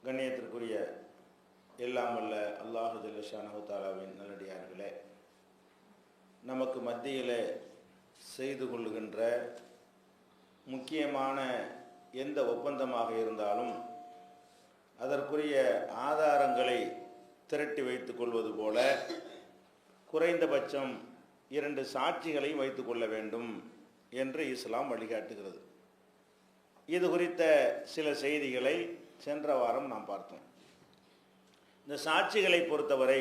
கண்ணியத்திற்குரிய எல்லாம் வல்ல அல்லாஹு ஜல்ல ஷானஹு தஆலாவின் நல்லடியார்களே, நமக்கு மத்தியில் செய்து கொள்ளுகின்ற முக்கியமான எந்த ஒப்பந்தமாக இருந்தாலும் அதற்குரிய ஆதாரங்களை திரட்டி வைத்துக் கொள்வது போல குறைந்தபட்சம் 2 சாட்சிகளையும் வைத்துக் கொள்ள வேண்டும் என்று இஸ்லாம் வழிகாட்டுகிறது. இது குறித்த சில செய்திகளை சென்ற வாரம் நாம் பார்த்தோம். இந்த சாட்சிகளை பொறுத்தவரை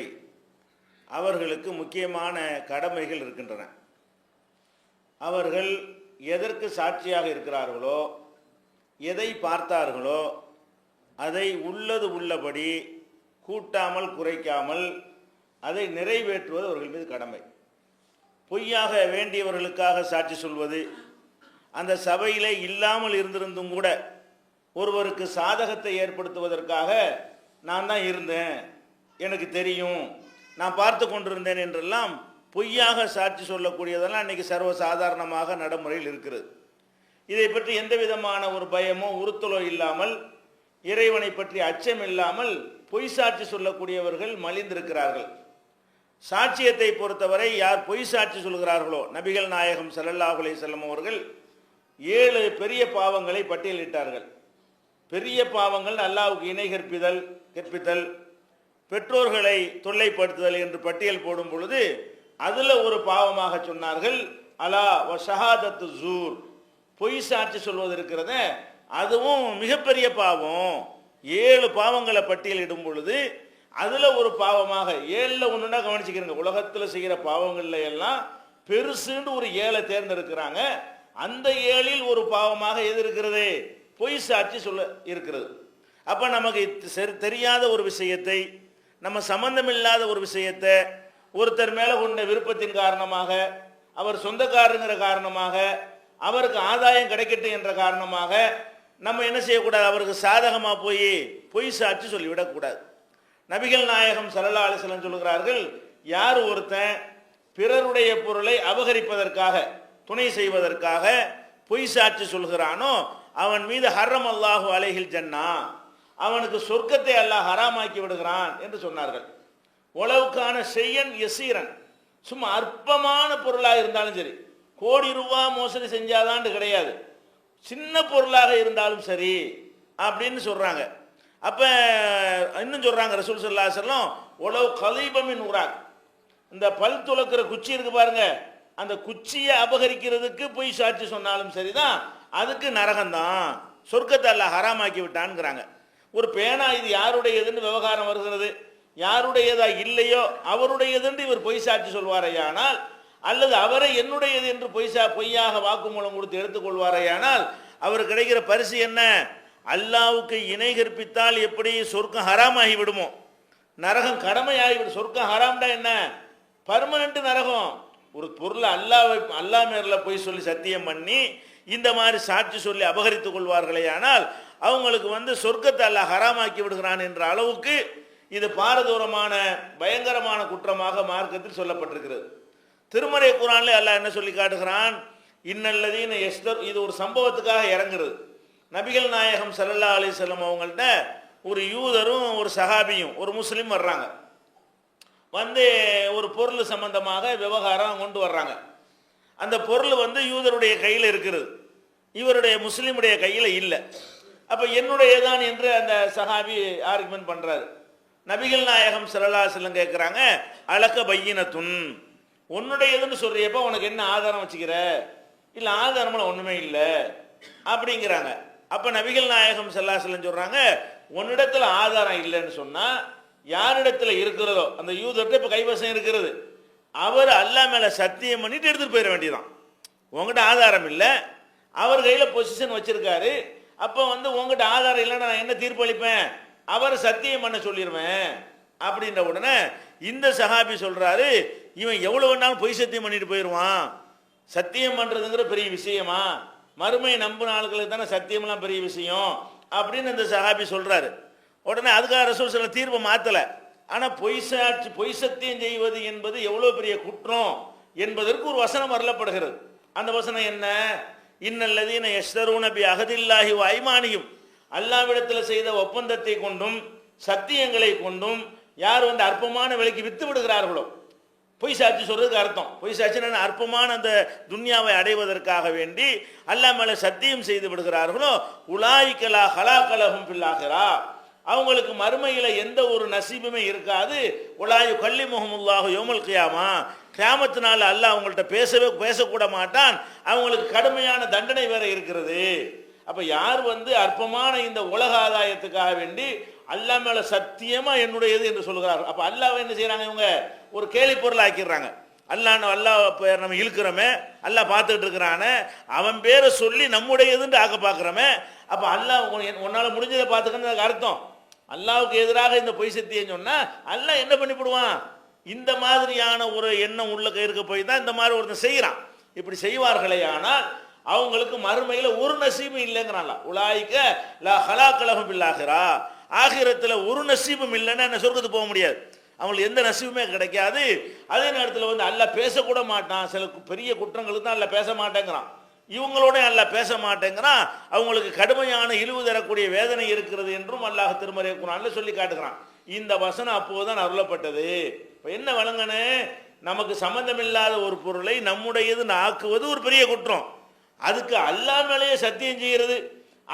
அவர்களுக்கு முக்கியமான கடமைகள் இருக்கின்றன. அவர்கள் எதற்கு சாட்சியாக இருக்கிறார்களோ, எதை பார்த்தார்களோ அதை உள்ளது உள்ளபடி கூட்டாமல் குறைக்காமல் அதை நிறைவேற்றுவது அவர்கள் மீது கடமை. பொய்யாக வேண்டியவர்களுக்காக சாட்சி சொல்வது, அந்த சபையிலே இல்லாமல் இருந்திருந்தும் கூட ஒருவருக்கு சாதகத்தை ஏற்படுத்துவதற்காக நான் தான் இருந்தேன், எனக்கு தெரியும், நான் பார்த்து கொண்டிருந்தேன் என்றெல்லாம் பொய்யாக சாட்சி சொல்லக்கூடியதெல்லாம் இன்றைக்கி சர்வசாதாரணமாக நடைமுறையில் இருக்கிறது. இதை பற்றி எந்த விதமான ஒரு பயமோ உறுத்தலோ இல்லாமல், இறைவனை பற்றி அச்சம் இல்லாமல் பொய் சாட்சி சொல்லக்கூடியவர்கள் மலிந்திருக்கிறார்கள். சாட்சியத்தை பொறுத்தவரை யார் பொய் சாட்சி சொல்கிறார்களோ, நபிகள் நாயகம் ஸல்லல்லாஹு அலைஹி வஸல்லம் அவர்கள் 7 பெரிய பாவங்களை பட்டியலிட்டார்கள். பெரிய பாவங்கள் அல்லாஹ்வுக்கு இணை கற்பித்தல், பெற்றோர்களை தொல்லைப்படுத்துதல் என்று பட்டியல் போடும் பொழுது அதில் ஒரு பாவமாக சொன்னார்கள் அலா வ ஷஹாதத்து ஜூர், பொய் சாட்சி சொல்வது இருக்கிறத, அதுவும் மிகப்பெரிய பாவம். 7 பாவங்களை பட்டியலிடும் பொழுது அதில் ஒரு பாவமாக 7ல் ஒன்றுனா கவனிச்சுக்கிறங்க. உலகத்தில் செய்கிற பாவங்கள்ல எல்லாம் பெருசுன்னு ஒரு 7 தேர்ந்தெடுக்கிறாங்க. அந்த 7ல் ஒரு பாவமாக எது இருக்கிறது? பொய் சாட்சி சொல்ல இருக்கிறது. அப்போ நமக்கு தெரியாத ஒரு விஷயத்தை, நம்ம சம்பந்தமில்லாத ஒரு விஷயத்தை ஒருத்தர் மேலே கொண்ட விருப்பத்தின் காரணமாக, அவர் சொந்தக்காரங்கிற காரணமாக, அவருக்கு ஆதாயம் கிடைக்கட்டும் என்ற காரணமாக நம்ம என்ன செய்யக்கூடாது? அவருக்கு சாதகமாக போய் பொய் சாட்சி சொல்லிவிடக்கூடாது. நபிகள் நாயகம் ஸல்லல்லாஹு அலைஹி வஸல்லம் சொல்கிறார்கள், யார் ஒருத்தன் பிறருடைய பொருளை அபகரிப்பதற்காக, துணை செய்வதற்காக பொய் சாட்சி சொல்கிறானோ அவன் மீது ஹர்ரம் அல்லாஹு அலைஹில் ஜன்னா, அவனுக்கு சொர்க்கத்தை அல்லாஹ் ஹராமாக்கி விடுகிறான் என்று சொன்னார்கள். உளவுக்கான செய்யன் யசீரன், சும்மா அற்பமான பொருளாக இருந்தாலும் சரி, கோடி ரூபா மோசடி செஞ்சாதான்னு கிடையாது, சின்ன பொருளாக இருந்தாலும் சரி அப்படின்னு சொல்கிறாங்க. அப்போ இன்னும் சொல்கிறாங்க ரசூல் ஸல்லல்லாஹு அலைஹி வஸல்லம், உளவு கலீபமின் உராக், இந்த பல் துளக்கிற குச்சி இருக்கு பாருங்க, அந்த குச்சியை அபகரிக்கிறதுக்கு பொய் சாட்சி சொன்னாலும் சரிதான், அதுக்கு நரகம்தான், சொர்க்கத்தை அல்லாஹ் ஹராமாக்கி விட்டான்ங்கிறாங்க. ஒரு பேனா இது யாருடையதுன்னு விவகாரம் வருகிறது, யாருடையதா இல்லையோ அவருடையதுன்னு இவர் பொய் சாட்சி சொல்வாரையானால், அல்லது அவரை என்னுடையது என்று பொய்யாக வாக்குமூலம் கொடுத்து எடுத்துக்கொள்வாரையானால் அவர் கிடைக்கிற பரிசு என்ன? அல்லாஹ்வுக்கு இணை கற்பித்தால் எப்படி சொர்க்கம் ஹராமாகி விடுமோ, நரகம் கடமையாகிவிடும். சொர்க்கம் ஹராம்டா என்ன? பர்மனண்ட் நரகம். ஒரு பொருளை அல்லாஹ் மேரில் போய் சொல்லி சத்தியம் பண்ணி இந்த மாதிரி சாட்சி சொல்லி அபகரித்துக் கொள்வார்களே, ஆனால் அவங்களுக்கு சொர்க்கத்தை அல்லாஹ் ஹராமாக்கி விடுகிறான் என்ற அளவுக்கு இது பாரதூரமான பயங்கரமான குற்றமாக மார்க்கத்தில் சொல்லப்பட்டிருக்கிறது. திருமறை குர்ஆனில் அல்லாஹ் என்ன சொல்லி காட்டுகிறான்? இன்னல்லதீன யஸ்தர், இது ஒரு சம்பவத்துக்காக இறங்குறது. நபிகள் நாயகம் ஸல்லல்லாஹு அலைஹி வஸல்லம் அவங்கள்ட்ட ஒரு யூதரும் ஒரு சஹாபியும் ஒரு முஸ்லீம் வர்றாங்க. ஒரு பொருள் சம்பந்தமாக விவகாரம் கொண்டு வர்றாங்க. அந்த பொருள் யூதருடைய கையில் இருக்கிறது, இவருடைய முஸ்லீமுடைய கையில் இல்லை. அப்போ என்னுடையதான் என்று அந்த சஹாபி ஆர்குமெண்ட் பண்ணுறாரு. நபிகள் நாயகம் ஸல்லல்லாஹு அலைஹி வஸல்லம் கேட்குறாங்க, அலக்க பையினத்துன், உன்னுடையதுன்னு சொல்றியப்போ உனக்கு என்ன ஆதாரம் வச்சுக்கிற? இல்லை ஆதாரமெல்லாம் ஒன்றுமே இல்லை அப்படிங்கிறாங்க. அப்போ நபிகள் நாயகம் ஸல்லல்லாஹு அலைஹி வஸல்லம் சொல்கிறாங்க, உன்னிடத்தில் ஆதாரம் இல்லைன்னு சொன்னால் யாரிடத்தில் இருக்கிறதோ, அந்த யூதர்கிட்ட இப்போ கைவசம் இருக்கிறது, அவர் அல்லாஹ் மேலே சத்தியம் பண்ணிட்டு எடுத்துகிட்டு போயிட வேண்டியதான். உங்ககிட்ட ஆதாரம் இல்லை, அவர் கையில் பொசிஷன் வச்சுருக்காரு. அப்போ உங்ககிட்ட ஆதாரம் இல்லைன்னா நான் என்ன தீர்ப்பளிப்பேன்? அவர் சத்தியம் பண்ண சொல்லிடுவேன் அப்படின்ற உடனே இந்த சஹாபி சொல்கிறாரு, இவன் எவ்வளோ வேணாலும் பொய் சத்தியம் பண்ணிட்டு போயிடுவான், சத்தியம் பண்ணுறதுங்கிற பெரிய விஷயமா? மறுமை நம்பின ஆளுகளுக்கு தானே சத்தியம்லாம் பெரிய விஷயம் அப்படின்னு இந்த சஹாபி சொல்கிறாரு. உடனே அதுக்காக ரசூல் ஸல்லல்லாஹு அலைஹி வஸல்லம் தீர்ப்பை மாற்றலை. ஆனால் பொய் சத்தியம் செய்வது என்பது எவ்வளோ பெரிய குற்றம் என்பதற்கு ஒரு வசனம் வரலப்படுகிறது. அந்த வசனம் என்ன? இன்னல்லதீன யஸ்தரூன பி அஹதில்லாஹி வ ஐமானியும், அல்லாஹ்விடத்தில் செய்த ஒப்பந்தத்தை கொண்டும் சத்தியங்களை கொண்டும் யார் வந்து அற்பமான விலைக்கு வித்து விடுகிறார்களோ, பொய் சாட்சி சொல்றதுக்கு அர்த்தம், பொய் சாட்சி அற்பமான அந்த துன்யாவை அடைவதற்காக வேண்டி அல்லாஹ் மேல சத்தியம் செய்து விடுகிறார்களோ, உலாயிக்கலா ஹலாக்கலஹும் ஃபில் ஆகிரா, அவங்களுக்கு மறுமையில எந்த ஒரு நசீபுமே இருக்காது. உலாயு கல்லிமுஹுமுல்லாஹு யௌமல் கியாமா, கியாமத்தினால அல்லாஹ் அவங்கள்ட்ட பேசக்கூட மாட்டான், அவங்களுக்கு கடுமையான தண்டனை வேற இருக்கிறது. அப்ப யார் வந்து அற்பமான இந்த உலக ஆதாயத்துக்காக வேண்டி அல்லாஹ் மேல சத்தியமா என்னுடையது என்று சொல்கிறார்கள், அப்ப அல்லாஹ் என்ன செய்யறாங்க, இவங்க ஒரு கேலி பொருள் ஆக்கிடுறாங்க. அல்லாஹ் பேர் நம்ம இழுக்கிறோமே, அல்லாஹ் பார்த்துட்டு இருக்கிறானே, அவன் பேரை சொல்லி நம்முடையதுன்னு ஆக்க பார்க்கிறோமே, அப்ப அல்லாஹ் உன்னால முடிஞ்சதை பார்த்துக்கன்னு அர்த்தம். அல்லாஹ்வுக்கு எதிராக இந்த பொய் சத்தியம் சொன்னா அல்லாஹ் என்ன பண்ணிவிடுவான், இந்த மாதிரியான ஒரு எண்ணம் உள்ள இருக்க போய் தான் இந்த மாதிரி ஒருத்தன் செய்யறான். இப்படி செய்வார்களே ஆனால் அவங்களுக்கு மறுமையில ஒரு நசீபும் இல்லைங்கிறான். உலாயிக்க லா ஹலாக்கலஹும் ஃபில் ஆகிரா, ஆகிரத்தில் ஒரு நசீபும் இல்லைன்னா என்ன சொர்க்கத்துக்கு போக முடியாது, அவங்களுக்கு எந்த நசீபுமே கிடைக்காது. அதே நேரத்தில் வந்து அல்லாஹ் பேசக்கூட மாட்டான், சில பெரிய குற்றங்களுக்கு தான் அல்லாஹ் பேச மாட்டேங்கிறான், இவங்களோட அல்லாஹ் பேச மாட்டேங்கிறான், அவங்களுக்கு கடுமையான இழிவு தரக்கூடிய வேதனை இருக்கிறது என்றும் அல்லாஹ் திருமறை குர்ஆன்ல சொல்லி காட்டுகிறான். இந்த வசனம் அப்போதுதான் அருளப்பட்டது. இப்போ என்ன வழங்கனே, நமக்கு சம்பந்தமில்லாத ஒரு பொருளை நம்முடையதுன்னு ஆக்குவது ஒரு பெரிய குற்றம், அதுக்கு அல்லாஹ் மேலேயே சத்தியம் செய்கிறது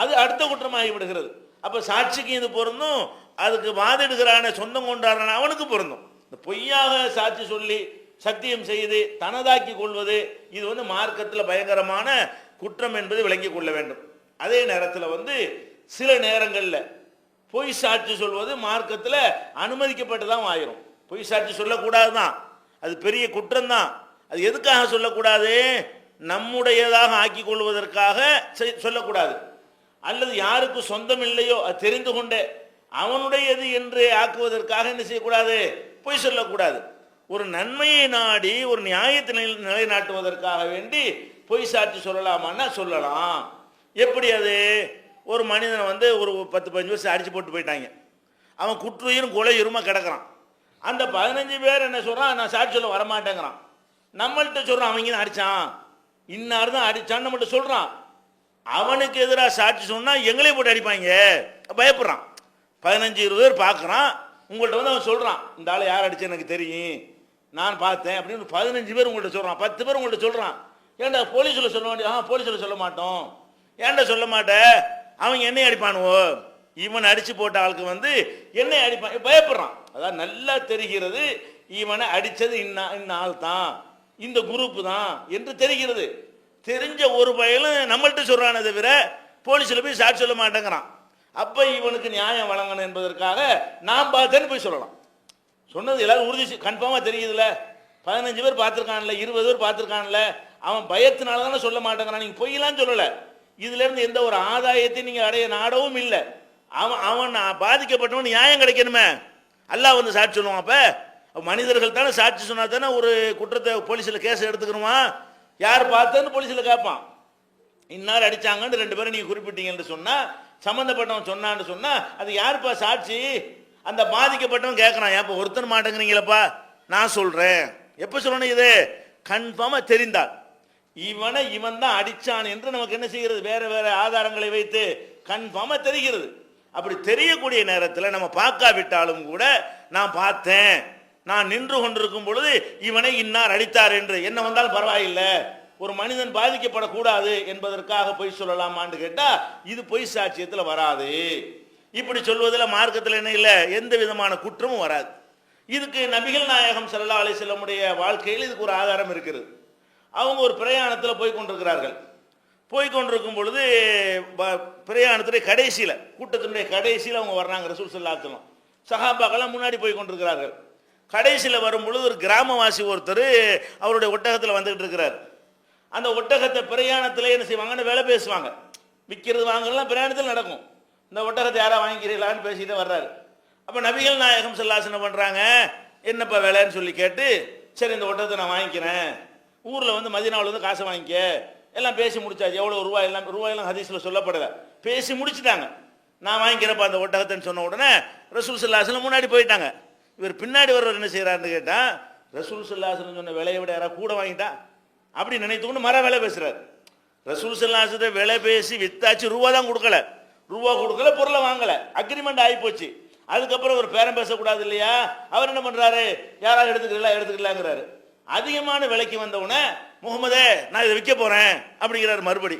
அது அடுத்த குற்றமாகி விடுகிறது. அப்போ சாட்சிக்கு இது பொருந்தும், அதுக்கு வாதிடுகிறான சொந்தம் கொண்டாடுறான அவனுக்கு பொருந்தும். இந்த பொய்யாக சாட்சி சொல்லி சத்தியம் செய்து தனதாக்கி கொள்வது இது வந்து மார்க்கத்தில் பயங்கரமான குற்றம் என்பது விளங்கி கொள்ள வேண்டும். அதே நேரத்தில் வந்து சில நேரங்களில் பொய் சாட்சி சொல்வது மார்க்கத்தில் அனுமதிக்கப்பட்டு தான் ஆயிரும். பொய் சாட்சி சொல்லக்கூடாது தான், அது பெரிய குற்றம் தான். அது எதுக்காக சொல்லக்கூடாது, நம்முடையதாக ஆக்கி கொள்வதற்காக சொல்லக்கூடாது, அல்லது யாருக்கு சொந்தம் இல்லையோ அது தெரிந்து கொண்டே அவனுடையது என்று ஆக்குவதற்காக என்ன செய்யக்கூடாது, பொய் சொல்லக்கூடாது. ஒரு நன்மையை நாடி ஒரு நியாயத்தை நிலைநாட்டுவதற்காக வேண்டி பொய் சாட்சி சொல்லலாமான்னா சொல்லலாம். எப்படி அது, ஒரு மனிதனை வந்து ஒரு 10-15 வருஷம் அடிச்சு போட்டு போயிட்டாங்க, அவன் குற்றுயிரும் கொலையுருமா கிடக்கிறான். அந்த 15 பேர் என்ன சொல்றான், நான் சாட்சி சொல்ல வரமாட்டேங்கிறான். நம்மள்கிட்ட சொல்றான் அவங்க தான் அடிச்சான், இன்னார் தான் அடிச்சான்னு நம்மள்கிட்ட சொல்றான். அவனுக்கு எதிராக சாட்சி சொன்னா எங்களையும் போட்டு அடிப்பாங்க, பயப்படுறான். 15-20 பேர் பார்க்குறான், உங்கள்கிட்ட வந்து அவன் சொல்றான் இந்த ஆளை யார் அடிச்சு எனக்கு தெரியும், நான் பார்த்தேன் அப்படின்னு 15 பேர் உங்கள்கிட்ட சொல்றான், 10 பேர் உங்கள்கிட்ட சொல்றான். ஏன்டா போலீஸில் சொல்ல வேண்டிய, போலீஸில் சொல்ல மாட்டோம், ஏன்டா சொல்ல மாட்டேன், அவங்க என்னை அடிப்பானுவோ, இவனை அடிச்சு போட்ட ஆளுக்கு வந்து என்னை அடிப்பான், பயப்படுறான். அதான் நல்லா தெரிகிறது இவனை அடிச்சது இன்ன ஆள் தான், இந்த குரூப் தான் என்று தெரிகிறது. தெரிஞ்ச ஒரு பயலும் நம்மள்கிட்ட சொல்றானே தவிர போலீஸில் போய் சாட்சி சொல்ல மாட்டேங்கிறான். அப்போ இவனுக்கு நியாயம் வழங்கணும் என்பதற்காக நான் பார்த்தேன்னு போய் சொல்லலாம். சொன்னது எல்லாரும் உறுதி கன்ஃபார்மாக தெரியுதுல்ல, 15 பேர் பார்த்துருக்கான்ல, 20 பேர் பார்த்துருக்கான்ல, அவன் பயத்தினால தானே சொல்ல மாட்டேங்கிறான். நீங்கள் பொய்யெல்லாம் சொல்லலை, இதுலேருந்து எந்த ஒரு ஆதாயத்தையும் நீங்கள் அடைய நாடவும் இல்லை. அவன் பாதிக்கப்பட்டவன் நியாயம் கிடைக்கணுமே, அல்லாஹ் வந்து சாட்சி சொல்லுவான். அப்போ மனிதர்கள் தானே சாட்சி சொன்னா தானே ஒரு குற்றத்தை போலீஸில் கேஸ் எடுத்துக்கணுமா, யார் பார்த்தேன்னு போலீஸில் கேட்பான். இன்னார் அடிச்சாங்கன்னு 2 பேரும் நீங்கள் குறிப்பிட்டீங்கன்னு சொன்னால், சம்மந்தப்பட்டவன் சொன்னான்னு சொன்னால் அது யாருப்பா சாட்சி, அந்த பாதிக்கப்பட்டவன் கேட்குறான், ஏப்பா ஒருத்தர் மாட்டேங்கிறீங்களப்பா, நான் சொல்கிறேன். எப்போ சொல்லணும், இது கன்ஃபார்மாக தெரிந்தால் இவன் தான் அடித்தான் என்று நமக்கு என்ன செய்கிறது, வேறு வேறு ஆதாரங்களை வைத்து கன்ஃபார்மாக தெரிகிறது. அப்படி தெரியக்கூடிய நேரத்தில் நம்ம பார்க்காவிட்டாலும் கூட நான் பார்த்தேன், நான் நின்று கொண்டிருக்கும் பொழுது இவனை இன்னார் அடித்தார் என்று என்ன வந்தாலும் பரவாயில்லை, ஒரு மனிதன் பாதிக்கப்படக்கூடாது என்பதற்காக பொய் சொல்லலாமான்னு கேட்டால் இது பொய் சாட்சியத்தில் வராது. இப்படி சொல்வதில் மார்க்கத்தில் என்ன இல்லை, எந்த விதமான குற்றமும் வராது. இதுக்கு நபிகள் நாயகம் ஸல்லல்லாஹு அலைஹி வஸல்லமுடைய வாழ்க்கையில் இதுக்கு ஒரு ஆதாரம் இருக்கிறது. அவங்க ஒரு பிரயாணத்தில் போய் கொண்டிருக்கிறார்கள். போய்கொண்டிருக்கும் பொழுது பிரயாணத்துடைய கடைசியில், கூட்டத்தினுடைய கடைசியில் அவங்க வர்றாங்க. ரசூல் ஸல்லல்லாஹு அலைஹி வஸல்லம் சஹாபாக்கெல்லாம் முன்னாடி போய் கொண்டிருக்கிறார்கள். கடைசியில் வரும் பொழுது ஒரு கிராமவாசி ஒருத்தர் அவருடைய ஒட்டகத்தில் வந்துகிட்டு இருக்கிறார். அந்த ஒட்டகத்தை பிரயாணத்தில் என்ன செய்வாங்கன்னு வேலை பேசுவாங்க, விற்கிறது வாங்கலாம் பிரயாணத்தில் நடக்கும். இந்த ஒட்டகத்தை யாராவது வாங்கிக்கிறீங்களான்னு பேசிட்டு வர்றாரு. அப்போ நபிகள் நாயகம் ஸல்லல்லாஹு அலைஹி வஸல்லம் பண்ணுறாங்க, என்னப்பா வேலைன்னு சொல்லி கேட்டு, சரி இந்த ஒட்டகத்தை நான் வாங்கிக்கிறேன், ஊரில் வந்து மதீனாவில் வந்து காசை வாங்கிக்க, எல்லாம் பேசி முடிச்சாச்சு, எவ்வளோ ரூபாயெல்லாம் ஹதீஸில் சொல்லப்படலை, பேசி முடிச்சுட்டாங்க. நான் வாங்கிக்கிறப்ப அந்த ஒட்டகத்தைன்னு சொன்ன உடனே ரசூல் ஸல்லல்லாஹு அலைஹி வஸல்லம் முன்னாடி போயிட்டாங்க. இவர் பின்னாடி வர்றவர் என்ன செய்கிறாருன்னு கேட்டால், ரசூல் ஸல்லல்லாஹு அலைஹி வஸல்லம் சொன்ன விலையை விட யாராவது கூட வாங்கிட்டா அப்படி நினைத்துக்கொண்டு விலை பேசுகிறார். ரசூல் ஸல்லல்லாஹு அலைஹி வஸல்லம் விலை பேசி வித்தாச்சு, ரூபா தான் கொடுக்கல, ரூபா கொடுக்கல, பொருளை வாங்கலை, அக்ரிமெண்ட் ஆகி போச்சு. அதுக்கப்புறம் ஒரு பேரம் பேசக்கூடாது இல்லையா? அவர் என்ன பண்ணுறாரு, யாராவது எடுத்துக்கலாங்கிறாரு. அதிகமான விலைக்கு வந்தவுடனே முகமதே நான் இதை விற்க போகிறேன் அப்படிங்கிறாரு மறுபடி.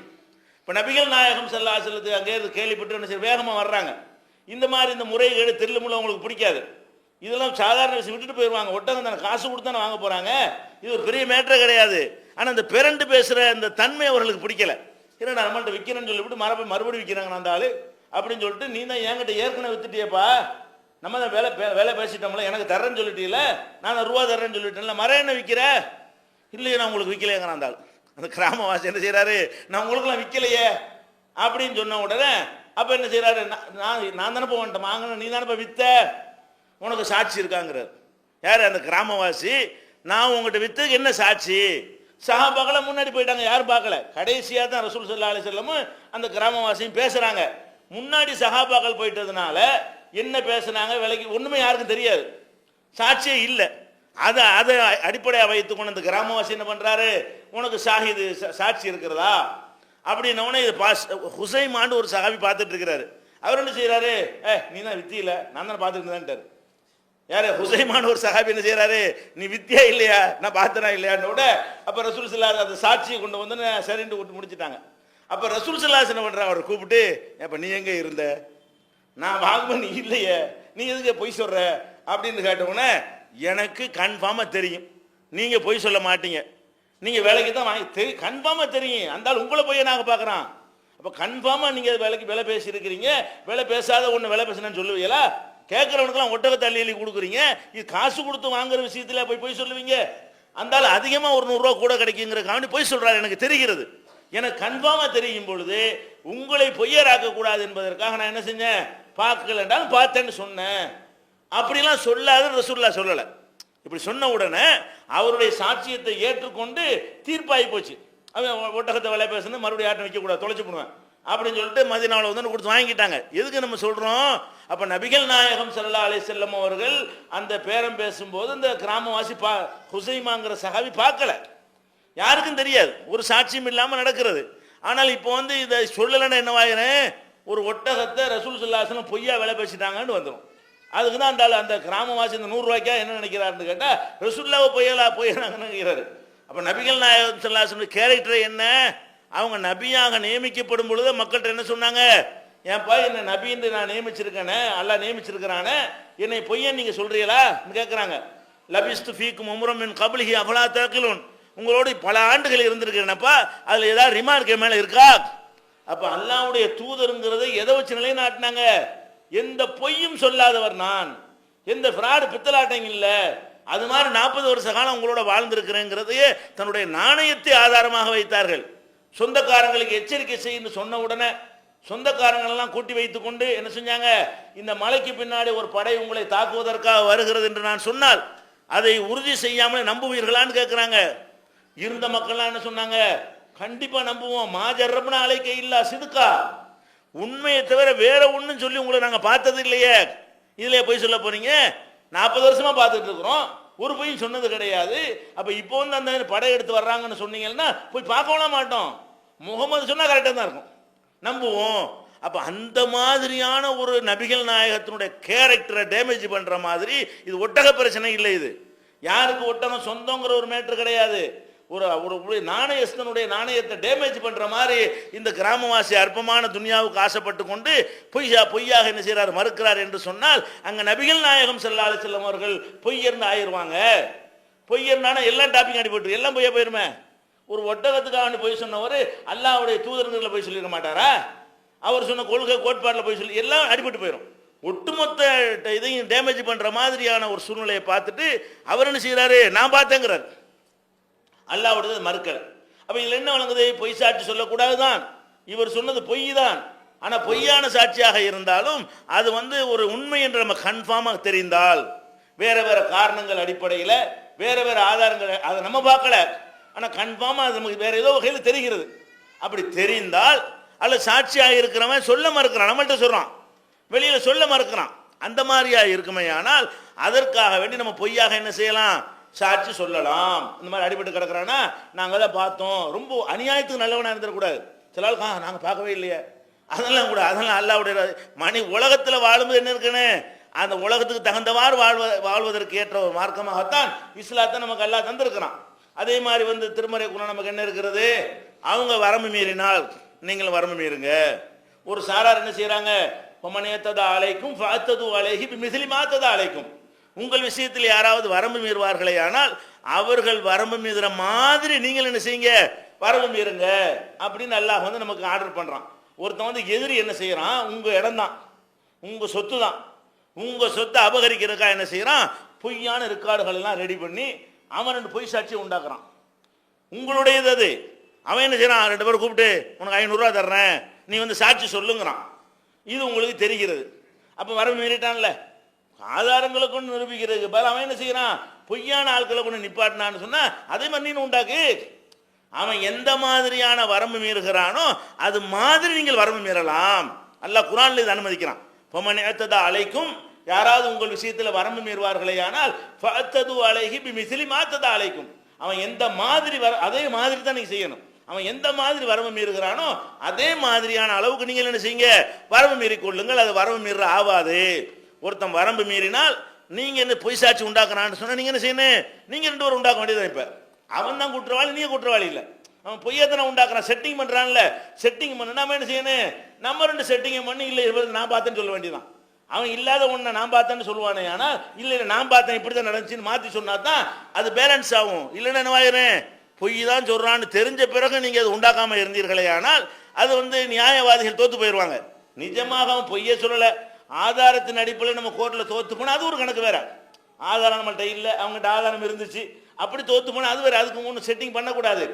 இப்போ நபிகள் நாயகம் ஸல்லல்லாஹு அலைஹி வஸல்லத்துக்கு அங்கே கேள்விப்பட்டு என்ன செய்ய வேகமாக வர்றாங்க. இந்த மாதிரி இந்த முறைகேடு திருளுமுள்ள அவங்களுக்கு பிடிக்காது. இதெல்லாம் சாதாரண விஷயம், விட்டுட்டு போயிடுவாங்க. ஒட்டகம் தானே, காசு கொடுத்து தானே வாங்க போகிறாங்க, இது ஒரு பெரிய மேட்டரே கிடையாது. ஆனால் இந்த பிறண்டு பேசுகிற அந்த தன்மை அவர்களுக்கு பிடிக்கல. ஏன்னா நான் நம்மள்ட்ட விற்கிறேன்னு சொல்லிவிட்டு மறுபடியும் விற்கிறாங்க அந்த ஆள் அப்படின்னு சொல்லிட்டு, நீ தான் என்கிட்ட ஏற்கனவே வித்துட்டியப்பா, நம்ம தான் வேலை பேசிட்டோம்ல, எனக்கு தர்றேன்னு சொல்லிட்டீல, நான் ரூபா தர்றேன்னு சொல்லிட்டேன்ல, மரம் என்ன விற்கிற? இல்லையே நான் உங்களுக்கு விற்கலையேங்கிறான் அந்த ஆள். அந்த கிராமவாசி என்ன செய்கிறாரு, நான் உங்களுக்குலாம் விற்கலையே அப்படின்னு சொன்ன உடனே அப்போ என்ன செய்கிறாரு, நான் தானே போவேன்ட்ட வாங்கின, நீ தானே வித்த, உனக்கு சாட்சி இருக்காங்கிறார். யார்? அந்த கிராமவாசி. நான் உங்கள்கிட்ட வித்ததுக்கு என்ன சாட்சி? சஹாபாக்களை முன்னாடி போயிட்டாங்க, யாரும் பார்க்கல. கடைசியாக தான் ரசூல் ஸல்லல்லாஹு அலைஹி வஸல்லம் அந்த கிராமவாசியும் பேசுகிறாங்க. முன்னாடி சஹாபாக்கள் போயிட்டதுனால என்ன பேசுனாங்க விலைக்கு ஒன்றுமே யாருக்கும் தெரியாது, சாட்சியே இல்லை. அதை அடிப்படையாக வைத்துக்கொண்டு அந்த கிராமவாசி என்ன பண்ணுறாரு, உனக்கு ஷாஹிது சாட்சி இருக்கிறதா அப்படின்னோடனே இது ஹுசைமான்னு ஒரு சஹாபி பார்த்துட்டு இருக்கிறாரு. அவர் என்ன செய்கிறாரு, நீ தான் வித்தியில, நான் தானே பார்த்துட்டு இருந்தான்ட்டார். யார்? ஹுசைமான ஒரு சஹாபி என்ன செய்கிறாரு, நீ வித்தியா இல்லையா, நான் பார்த்தனா இல்லையான்னு விட, அப்போ ரசூல் ஸல்லல்லாஹு அந்த சாட்சியை கொண்டு வந்து சரின்ட்டு விட்டு முடிச்சுட்டாங்க. அப்போ ரசூல் ஸல்லல்லாஹு என்ன பண்ணுறாங்க, அவரை கூப்பிட்டு, அப்போ நீ எங்கே இருந்த, நான் வாங்குவேன் நீ இல்லையே, நீ எதுக்கு பொய் சொல்கிற அப்படின்னு கேட்டவுடனே, எனக்கு கன்ஃபார்மாக தெரியும் நீங்கள் பொய் சொல்ல மாட்டீங்க, நீங்கள் வேலைக்கு தான் வாங்கி கன்ஃபார்மாக தெரியும், அந்த ஆள் உங்களை போய் நாங்கள் பார்க்குறான். அப்போ கன்ஃபார்மாக நீங்கள் வேலைக்கு விலை பேசியிருக்கிறீங்க, விலை பேசாத ஒன்று விலை பேசுனேன்னு சொல்லுவீங்களா? கேட்குறவனுக்கெல்லாம் ஒட்டகத்தை அள்ளி கொடுக்குறீங்க, இது காசு கொடுத்து வாங்குற விஷயத்தில் போய் சொல்லுவீங்க. அந்த ஆள் அதிகமாக ஒரு 100 ரூபா கூட கிடைக்குங்கிற காரணம் போய் சொல்கிறாரு, எனக்கு தெரிகிறது. எனக்கு கன்ஃபார்மாக தெரியும் பொழுது உங்களை பொய்யராக்க கூடாது என்பதற்காக நான் என்ன செஞ்சேன், பார்க்கல என்றாலும் பார்த்தேன்னு சொன்னேன். அப்படிலாம் சொல்லாத ரசூலுல்லாஹ் சொல்லலை. இப்படி சொன்ன உடனே அவருடைய சாட்சியத்தை ஏற்றுக்கொண்டு தீர்ப்பாகி போச்சு. அவன் ஒட்டகத்தை விலை பேசுன்னு மறுபடியும் யார்ட்டும் வைக்கக்கூடாது, தொலைச்சு போடுவேன் அப்படின்னு சொல்லிட்டு மதீனாவில் வந்து கொடுத்து வாங்கிட்டாங்க. எதுக்கு நம்ம சொல்கிறோம், அப்போ நபிகள் நாயகம் ஸல்லல்லாஹு அலைஹி வஸல்லம் அவர்கள் அந்த பேரம் பேசும்போது இந்த கிராமவாசி ஹுசைமாங்கிற சஹாபி பார்க்கல, யாருக்கும் தெரியாது, ஒரு சாட்சியும் இல்லாமல் நடக்கிறது. ஆனால் இப்போ வந்து இதை சொல்லலைன்னா என்னவாயினேன், ஒரு ஒட்டகத்தை ரசூல் ஸல்லல்லாஹு அலைஹி வஸல்லம் பொய்யா விலை பேசிட்டாங்கன்னு வந்துடும். அதுக்கு தான் அந்த கிராமவாசி இந்த 100 ரூபாய்க்கா என்ன நினைக்கிறாருன்னு கேட்டால் ரசூலுல்லாஹ் பொய்யலாங்கன்னு நினைக்கிறாரு. அப்போ நபிகள் நாயகம் ஸல்லல்லாஹு அலைஹி வஸல்லம் கேரக்டர் என்ன, அவங்க நபியாக நியமிக்கப்படும் பொழுது மக்கள்கிட்ட என்ன சொன்னாங்க, ஏன்பா என்னை நபின்னு நான் நியமிச்சிருக்கேனே, அல்லாஹ் நியமிச்சிருக்கிறானே, என்னை பொய்யன்னு நீங்கள் சொல்கிறீங்களா கேட்குறாங்க. லபிஸ்து ஃபீக்கும் உம்ரம் மின் கப்லிஹி அஃபலா தஅகிலூன், உங்களோடு பல ஆண்டுகள் இருந்திருக்கிறேனப்பா, அதில் ஏதாவது ரிமார்க் மேலே இருக்கா? அப்போ அல்லாஹ்வுடைய தூதருங்கிறத எதை வச்சு நிலைநாட்டினாங்க, எந்த பொய்யும் சொல்லாதவர் நான், எந்த ஃப்ராடு பித்தலாட்டம் இல்லை, அது மாதிரி 40 வருஷ காலம் உங்களோட வாழ்ந்திருக்கிறேங்கிறதையே தன்னுடைய நாணயத்தை ஆதாரமாக வைத்தார்கள். சொந்தக்காரங்களுக்கு எச்சரிக்கை செய்யணும்னு சொன்ன உடனே சொந்தக்காரங்களெல்லாம் கூட்டி வைத்து கொண்டு என்ன செஞ்சாங்க, இந்த மலைக்கு பின்னாடி ஒரு படை உங்களை தாக்குவதற்காக வருகிறது என்று நான் சொன்னால் அதை உறுதி செய்யாமல் நம்புவீர்களான்னு கேட்குறாங்க. இருந்த மக்கள்லாம் என்ன சொன்னாங்க, கண்டிப்பாக நம்புவோம், மாஜர்ரப்னா அலைக்க இல்லா சிதுக்கா, உண்மையை தவிர வேற ஒன்றும் சொல்லி உங்களை நாங்கள் பார்த்தது இல்லையே, இதில் போய் சொல்ல போறீங்க, 40 வருஷமா பார்த்துட்டு இருக்கிறோம், ஒரு பொய்யும் சொன்னது கிடையாது. அப்போ இப்போ வந்து அந்த படை எடுத்து வர்றாங்கன்னு சொன்னீங்கன்னா போய் பார்க்கலாம் மாட்டோம், முகமது சொன்னால் கரெக்டாக தான் இருக்கும், நம்புவோம். அப்போ அந்த மாதிரியான ஒரு நபிகள் நாயகத்தினுடைய கேரக்டரை டேமேஜ் பண்ணுற மாதிரி இது ஒட்டக பிரச்சனை இல்லை. இது யாருக்கு ஒட்டகம் சொந்தங்கிற ஒரு மேட்ரு கிடையாது. ஒரு நாணயஸ்தனுடைய நாணயத்தை டேமேஜ் பண்ணுற மாதிரி இந்த கிராமவாசி அற்பமான துனியாவுக்கு ஆசைப்பட்டு கொண்டு பொய்யாக என்ன செய்கிறார், மறுக்கிறார் என்று சொன்னால் அங்கே நபிகள் நாயகம் ஸல்லல்லாஹு அலைஹி வஸல்லம் அவர்கள் பொய்யர்ந்து ஆயிடுவாங்க. பொய்யர்னான எல்லாம் டாப்பிங் அடிபட்டு எல்லாம் பொய்யா போயிருமே. ஒரு ஒட்டகத்துக்காக பொய் சொன்னவர் அல்லாஹ்வுடைய தூதர்களில் போய் சொல்லிட மாட்டாரா, அவர் சொன்ன கொள்கை கோட்பாட்டில் போய் சொல்லி எல்லாம் அடிபட்டு போயிடும். ஒட்டுமொத்த இதையும் டேமேஜ் பண்ணுற மாதிரியான ஒரு சூழ்நிலையை பார்த்துட்டு அவர் என்ன செய்கிறாரு, நான் பார்த்தேங்கிறார், அல்லாஹ்வுடையது மறுக்கலை. அப்போ இதில் என்ன வழங்குது, பொய் சாட்சி சொல்லக்கூடாது தான், இவர் சொன்னது பொய் தான். ஆனால் பொய்யான சாட்சியாக இருந்தாலும் அது வந்து ஒரு உண்மை என்று நம்ம கன்ஃபார்மாக தெரிந்தால், வேறு வேறு காரணங்கள் அடிப்படையில் வேறு வேறு ஆதாரங்கள் அதை நம்ம பார்க்கல, ஆனால் கன்ஃபார்மாக அது நமக்கு வேறு ஏதோ வகையில் தெரிகிறது. அப்படி தெரிந்தால் அல்ல சாட்சியாக இருக்கிறவன் சொல்ல மறுக்கிறான், நம்மள்கிட்ட சொல்கிறான், வெளியில் சொல்ல மறுக்கிறான், அந்த மாதிரியாக இருக்குமே. ஆனால் அதற்காக வேண்டி நம்ம பொய்யாக என்ன செய்யலாம், சாட்சி சொல்லலாம். இந்த மாதிரி அடிபட்டு கிடக்கிறான்னா நாங்கள் தான் பார்த்தோம், ரொம்ப அநியாயத்துக்கு நல்லவனாக இருந்துடக்கூடாது. சில ஆள் நாங்கள் பார்க்கவே இல்லையே, அதெல்லாம் கூட அதெல்லாம் அல்லாஹ்வுடைய மணி உலகத்தில் வாழும்போது என்ன இருக்குன்னு அந்த உலகத்துக்கு தகுந்தவாறு வாழ்வதற்கு ஏற்ற ஒரு மார்க்கமாகத்தான் இஸ்லாத்தை நமக்கு அல்லாஹ் தந்திருக்கிறான். அதே மாதிரி திருமறை குரான் நமக்கு என்ன இருக்கிறது, அவங்க வரம்பு மீறினால் நீங்களும் வரம்பு மீறுங்க. ஒரு சாரார் என்ன செய்யறாங்க, பொமனேத்ததா அலைக்கும் ஃபாத்தது அலைஹி பிமிஸ்லி மாத்ததா அலைக்கும், உங்கள் விஷயத்தில் யாராவது வரம்பு மீறுவார்களே ஆனால் அவர்கள் வரம்பு மீறுற மாதிரி நீங்கள் என்ன செய்யுங்க, வரம்பு மீறுங்க அப்படின்னு அல்லாஹ் நமக்கு ஆர்டர் பண்றான். ஒருத்தன் எதிரி என்ன செய்யறான், உங்க இடம் தான், உங்க சொத்து தான், உங்க சொத்தை அபகரிக்கிறதுக்காக என்ன செய்யறான், பொய்யான ரெக்கார்டுகள் எல்லாம் ரெடி பண்ணி அவன் 2 பொய் சாட்சியை உண்டாக்குறான். உங்களுடையது அது. அவன் என்ன செய்யறான், 2 பேரும் கூப்பிட்டு உனக்கு 500 ரூபா தர்றேன், நீ சாட்சி சொல்லுங்கிறான். இது உங்களுக்கு தெரிகிறது. அப்ப வரம்பு மீறிட்டான்ல, ஆதாரங்களை கொண்டு நிரூபிக்கிறதுக்கு பதில் அவன் என்ன செய்யறான், பொய்யான ஆட்களை கொண்டு நிப்பாட்டினான்னு சொன்னா அதே மாதிரி நீ உண்டாக்கு. அவன் எந்த மாதிரியான வரம்பு மீறுகிறானோ அது மாதிரி நீங்கள் வரம்பு மீறலாம். அல்லாஹ் குர்ஆன்ல இது அனுமதிக்கிறான். ஃபமனேத்ததா அலைக்கும், யாராவது உங்கள் விஷயத்தில் வரம்பு மீறுவார்களே ஆனால் ஃபஅத்தது அலைஹி பிமிஸ்லி மாத்ததா அலைக்கும், அவன் எந்த மாதிரி அதே மாதிரி தான் நீங்க செய்யணும். அவன் எந்த மாதிரி வரம்பு மீறுகிறானோ அதே மாதிரியான அளவுக்கு நீங்கள் என்ன செய்யுங்க, வரம்பு மீறி கொள்ளுங்கள். அது வரம்பு மீற ஆகாது. ஒருத்தன் வரம்பு மீறினால் நீங்க என்ன பொய் சாட்சி உண்டாக்குறான்னு சொன்னா நீங்க என்ன செய்யணும், நீங்க 2 பேரும் உண்டாக்க வேண்டியதான். இப்ப அவன் தான் குற்றவாளி, நீங்க குற்றவாளி இல்லை. அவன் பொய்யத்தனை உண்டாக்குறான், செட்டிங் பண்றான்ல, செட்டிங் பண்ண நம்ம என்ன செய்யணும், நம்ம 2 செட்டிங் பண்ணி இல்லை நான் பார்த்தேன்னு சொல்ல வேண்டியதான். அவன் இல்லாத ஒன்றை நான் பார்த்தேன்னு சொல்லுவானே, ஆனால் இல்லை நான் பார்த்தேன் இப்படி தான் நடந்துச்சுன்னு மாற்றி சொன்னா தான் அது பேலன்ஸ் ஆகும். இல்லைன்னா என்னவாயிரும், பொய் தான் சொல்றான்னு தெரிஞ்ச பிறகு நீங்க அது உண்டாக்காம இருந்தீர்களே ஆனால் அது நியாயவாதிகள் தோத்து போயிடுவாங்க. நிஜமாக அவன் பொய்யே சொல்லலை, ஆதாரத்தின் அடிப்படையில் நம்ம கோர்ட்டில் தோத்து போனால் அது ஒரு கணக்கு வேற. ஆதாரம் நம்மள்கிட்ட இல்லை, அவங்ககிட்ட ஆதாரம் இருந்துச்சு, அப்படி தோத்து போனால் அது வேற. அதுக்கு முன்னு செட்டிங் பண்ணக்கூடாது.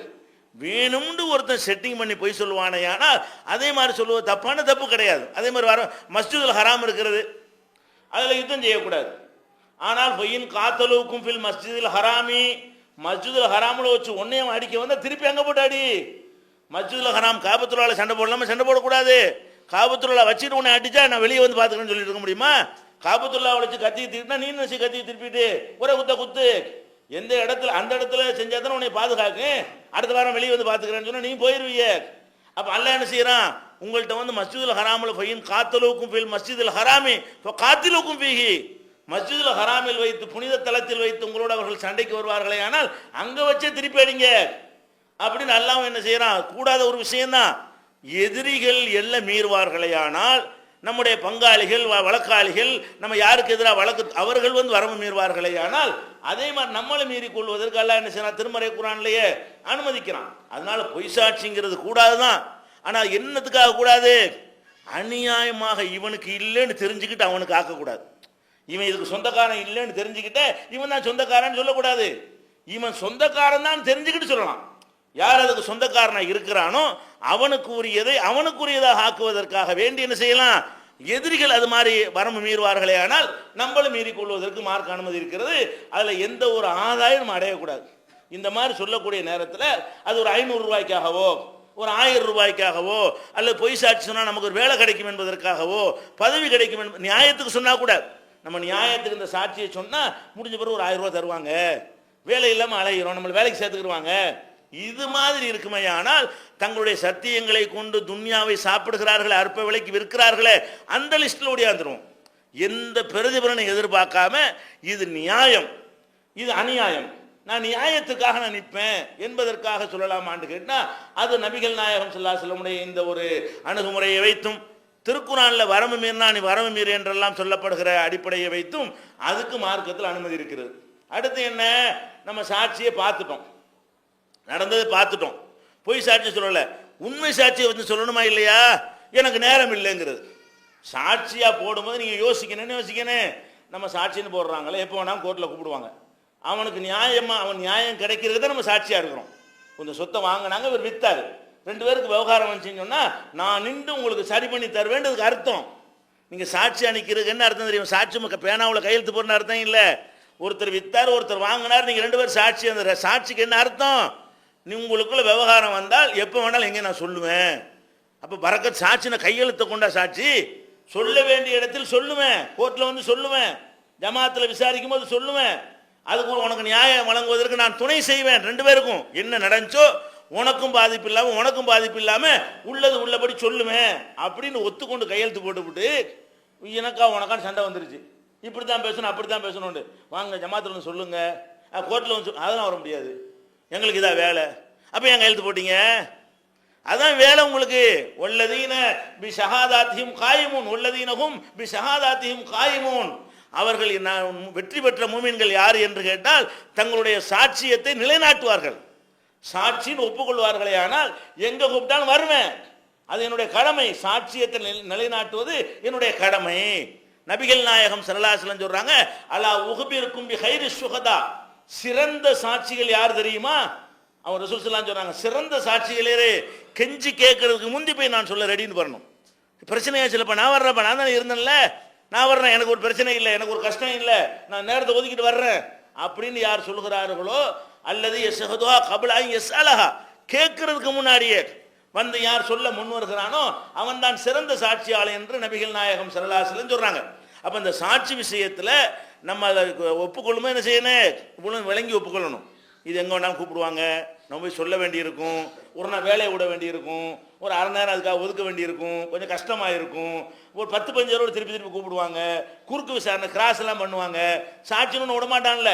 வேணும்னு ஒருத்தன் செட்டிங் பண்ணி போய் சொல்லுவானே ஆனால் அதே மாதிரி சொல்லுவது தப்பு கிடையாது. அதே மாதிரி மஸ்ஜிதுல் ஹராம் இருக்கிறது, அதில் யுத்தம் செய்யக்கூடாது. ஆனால் பொய்யின் காத்தலுக்கும் ஃபில் மஸ்ஜிதுல் ஹராமி, மஸ்ஜிதுல் ஹராமில் வச்சு ஒன்னையும் அடிக்க வந்தால் திருப்பி அங்கே போட்டு அடி. மஸ்ஜிதுல் ஹராம் காபத்துல்லாவில் சண்டை போடலாமா, சண்டை போடக்கூடாது. காபத்துல்லா வச்சுட்டு உன்னை அடிச்சா நான் வெளியே பார்த்துக்கிறேன்னு சொல்லிட்டு இருக்க முடியுமா? காபத்துல்லா வச்சு கத்தி திருப்பினா நீ நினைச்சு கத்தி திருப்பிட்டு ஒரே குத்து எந்த இடத்துல அந்த இடத்துல செஞ்சா தானே உன்னை பாதுகாக்கு. அடுத்த வாரம் வெளியே பார்த்துக்கிறேன்னு சொன்னா நீ போயிருவீங்க. அப்ப அல்லாஹ் என்ன செய்யறான், உங்கள்கிட்ட Masjidul ஹராமில் fine காத்தலுக்கும் fill Masjidul harami காத்திலுக்கும் ஃபீஹி, மஸ்ஜிதுல் ஹராமில் வைத்து புனித தலத்தில் வைத்து உங்களோட அவர்கள் சண்டைக்கு வருவார்களே ஆனால் அங்க வச்சே திருப்பி அடிங்க அப்படின்னு அல்லாஹ் என்ன செய்யறான். கூடாத ஒரு விஷயம்தான். எதிரிகள் எல்லாம் மீறுவார்களே ஆனால் நம்முடைய பங்காளிகள் வழக்காளிகள் நம்ம யாருக்கு எதிராக வழக்கு அவர்கள் வரம்பு மீறுவார்களே ஆனால் அதே மாதிரி நம்மளை மீறி கொள்வதற்கு அல்லாஹ் என்ன செய்யறான், திருமறை குர்ஆன்லயே அனுமதிக்கிறான். அதனால பொய் சாட்சிங்கிறது கூடாதுதான். ஆனா என்னத்துக்காக கூடாது, அநியாயமாக இவனுக்கு இல்லைன்னு தெரிஞ்சுக்கிட்டு அவனுக்கு ஆக்கக்கூடாது. இவன் இதுக்கு சொந்தக்காரன் இல்லைன்னு தெரிஞ்சுக்கிட்டு இவன் தான் சொந்தக்காரன் சொல்லக்கூடாது. இவன் சொந்தக்காரன் தான் தெரிஞ்சுக்கிட்டு சொல்லலாம். யார் அதுக்கு சொந்தக்காரனா இருக்கிறானோ அவனுக்கு உரியதை அவனுக்குரியதாக ஆக்குவதற்காக வேண்டி என்ன செய்யலாம், எதிரிகள் அது மாதிரி வரம்பு மீறுவார்களே ஆனால் நம்மளும் மீறி கொள்வதற்கு மார்க்க அனுமதி இருக்கிறது. அதில் எந்த ஒரு ஆதாயம் நம்ம அடையக்கூடாது. இந்த மாதிரி சொல்லக்கூடிய நேரத்தில் அது ஒரு 500 ரூபாய்க்காகவோ ஒரு 1000 ரூபாய்க்காகவோ அல்லது பொய் சாட்சி சொன்னால் நமக்கு ஒரு வேலை கிடைக்கும் என்பதற்காகவோ பதவி கிடைக்கும் நியாயத்துக்கு சொன்னால் கூட நம்ம நியாயத்துக்கு இந்த சாட்சியை சொன்னால் முடிஞ்ச பிறகு ஒரு 1000 ரூபாய் தருவாங்க, வேலை இல்லாமல் அலைகிறோம், நம்மளை வேலைக்கு சேர்த்துக்கிடுவாங்க, இது மாதிரி இருக்குமே. ஆனால் தங்களுடைய சத்தியங்களை கொண்டு துன்யாவை சாப்பிடுகிறார்களே, அற்ப விலைக்கு விற்கிறார்களே, அந்த லிஸ்டில் ஓடியாந்துருவோம். எந்த பிரதிபலனை எதிர்பார்க்காம இது நியாயம் இது அநியாயம், நான் நியாயத்துக்காக நான் நிற்பேன் என்பதற்காக சொல்லலாமான்னு கேட்டால் அது நபிகள் நாயகம் ஸல்லல்லாஹு அலைஹி வஸல்லம் இந்த ஒரு அணுகுமுறையை வைத்தும் திருக்குர்ஆனில் வரம்பு மீறினா நீ வரம்பு மீறி என்றெல்லாம் சொல்லப்படுகிற அடிப்படையை வைத்தும் அதுக்கு மார்க்கத்தில் அனுமதி இருக்கிறது. அடுத்து என்ன, நம்ம சாட்சியை பார்த்துட்டோம், நடந்ததை பார்த்துட்டோம், பொய் சாட்சி சொல்லலை, உண்மை சாட்சியை சொல்லணுமா இல்லையா, எனக்கு நேரம் இல்லைங்கிறது. சாட்சியா போடும்போது நீங்க யோசிக்கணும். நம்ம சாட்சின்னு போடுறாங்களே, எப்போ வேணாலும் கோர்ட்டில் கூப்பிடுவாங்க, அவனுக்கு நியாயமா அவன் நியாயம் கிடைக்கிறது தான் நம்ம சாட்சியா இருக்கிறோம். கொஞ்சம் சொத்தை வாங்கினாங்க, இவர் வித்தாரு, 2 பேருக்கு விவகாரம் வந்துச்சுன்னு சொன்னா நான் நின்று உங்களுக்கு சரி பண்ணி தருவேன்றதுக்கு அர்த்தம். நீங்க சாட்சியா நிற்கிறதுக்கு என்ன அர்த்தம் தெரியும், சாட்சி பேனாவில் கையெழுத்து போடுற அர்த்தம் இல்லை. ஒருத்தர் வித்தார் ஒருத்தர் வாங்கினார், நீங்க 2 பேரும் சாட்சி, அந்த சாட்சிக்கு என்ன அர்த்தம், நீ உங்களுக்குள்ள விவகாரம் வந்தால் எப்போ வேணாலும் எங்கே நான் சொல்லுவேன். அப்போ பரக்கத் சாட்சின கையெழுத்தை கொண்டா சாட்சி, சொல்ல வேண்டிய இடத்தில் சொல்லுவேன், கோர்ட்டில் சொல்லுவேன், ஜமாத்தில் விசாரிக்கும் போது சொல்லுவேன், அதுக்கு உனக்கு நியாயம் வழங்குவதற்கு நான் துணை செய்வேன். 2 பேருக்கும் என்ன நடந்துச்சோ உனக்கும் பாதிப்பு இல்லாமல் உனக்கும் பாதிப்பு இல்லாமல் உள்ளது உள்ளபடி சொல்லுவேன் அப்படின்னு ஒத்துக்கொண்டு கையெழுத்து போட்டுவிட்டு எனக்கா உனக்கான சண்டை வந்துருச்சு. இப்படி தான் பேசணும் அப்படி தான் பேசணும்னு வாங்க ஜமாத்தில் வந்து சொல்லுங்க, கோர்ட்டில் வந்து அதெல்லாம் வர முடியாது, எங்களுக்கு இதான் வேலை. அப்போ என் கையெழுத்து போட்டீங்க, அதான் வேலை உங்களுக்கு. வல்லதீன பி ஷஹாதாத்திஹிம் காயிமூன் வல்லதீனஹும் பி ஷஹாதாத்திஹிம் காயிமூன். அவர்கள் வெற்றி பெற்ற மூமின்கள் யார் என்று கேட்டால் தங்களுடைய சாட்சியத்தை நிலைநாட்டுவார்கள், சாட்சின்னு ஒப்புக்கொள்வார்களே. ஆனால் எங்க கூப்பிட்டாலும் வருவேன், அது என்னுடைய கடமை. சாட்சியத்தை நிலைநாட்டுவது என்னுடைய கடமை. நபிகள் நாயகம் ஸல்லல்லாஹு அலைஹி வஸல்லம் சொல்றாங்க, அலா உஹ்பிருக்கும் பி கைரி ஷுஹதா. சிறந்த சாட்சிகள் யார் தெரியுமா? அவர் ரசூல் ஸல்லல்லாஹு அலைஹி வஸல்லம் சொல்றாங்க, சிறந்த சாட்சிகளே கெஞ்சி கேட்கறதுக்கு முந்தி போய் நான் சொல்ல ரெடின்னு வரணும். பிரச்சனையா சிலப்பா நான் வர்றப்ப நான் தானே இருந்தேன்ல, நான் வர்றேன், எனக்கு ஒரு பிரச்சனை இல்லை, எனக்கு ஒரு கஷ்டம் இல்லை, நான் நேரத்தை ஒதுக்கிட்டு வர்றேன் அப்படின்னு யார் சொல்கிறார்களோ, அல்லது யஸ்ஹதுஹா கப்ல அன் யஸ்அலஹா, கேட்கறதுக்கு முன்னாடியே வந்து யார் சொல்ல முன் வருகிறானோ அவன் தான் சிறந்த சாட்சியாளர் என்று நபிகள் நாயகம் ஸல்லல்லாஹு அலைஹி வஸல்லம் சொல்றாங்க. அப்போ இந்த சாட்சி விஷயத்தில் நம்ம அதை ஒப்புக்கொள்ளுமே என்ன செய்யணும், விளங்கி ஒப்புக்கொள்ளணும். இது எங்கே வேணாலும் கூப்பிடுவாங்க, நம்ம போய் சொல்ல வேண்டியிருக்கும், ஒரு நாள் வேலையை விட வேண்டியிருக்கும், ஒரு அரை நேரம் அதுக்காக ஒதுக்க வேண்டியிருக்கும், கொஞ்சம் கஷ்டமாக இருக்கும். ஒரு 10-15 ரூபா திருப்பி திருப்பி கூப்பிடுவாங்க, குறுக்கு விசாரணை கிராஸ் எல்லாம் பண்ணுவாங்க. சாட்சின்னு விட மாட்டான்ல,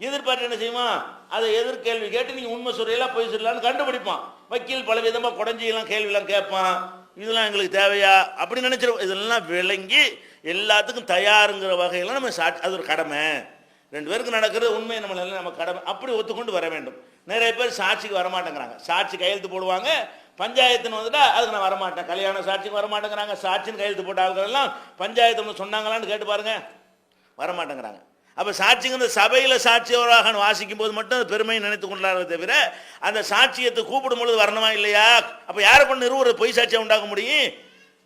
எதிர்பார்த்து என்ன செய்வான், அதை எதிர்கேள்வி கேட்டு நீங்கள் உண்மை சொல்றீங்களா பொய் சொல்லலான்னு கண்டுபிடிப்பான். வக்கீல் பல விதமாக குடஞ்சியெல்லாம் கேள்வியெல்லாம் கேட்பான். இதெல்லாம் எங்களுக்கு தேவையா அப்படின்னு நினைச்சிருவோம். இதெல்லாம் விளங்கி எல்லாத்துக்கும் தயாருங்கிற வகையெல்லாம் நம்ம சாட்சி, அது ஒரு கடமை. 2 பேருக்கு நடக்கிறது உண்மையை நம்ம கடமை, அப்படி ஒத்துக்கொண்டு வர வேண்டும். நிறைய பேர் சாட்சிக்கு வரமாட்டேங்கிறாங்க, சாட்சி கையெழுத்து போடுவாங்க, பஞ்சாயத்துன்னு வந்துட்டா அதுக்கு நான் வரமாட்டேன், கல்யாண சாட்சிக்கு வரமாட்டேங்கிறாங்க. சாட்சின்னு கையெழுத்து போட்ட ஆட்கள் எல்லாம் பஞ்சாயத்து சொன்னாங்களான்னு கேட்டு பாருங்க, வரமாட்டேங்கிறாங்க. அப்போ சாட்சிங்க இந்த சபையில் சாட்சியவராக வாசிக்கும் போது மட்டும் அது பெருமையை நினைத்து கொண்டாடுறத தவிர அந்த சாட்சியத்தை கூப்பிடும் பொழுது வரணுமா இல்லையா? அப்போ யாரை கொண்டு நிறுவன பொய் சாட்சியை உண்டாக்க முடியும்?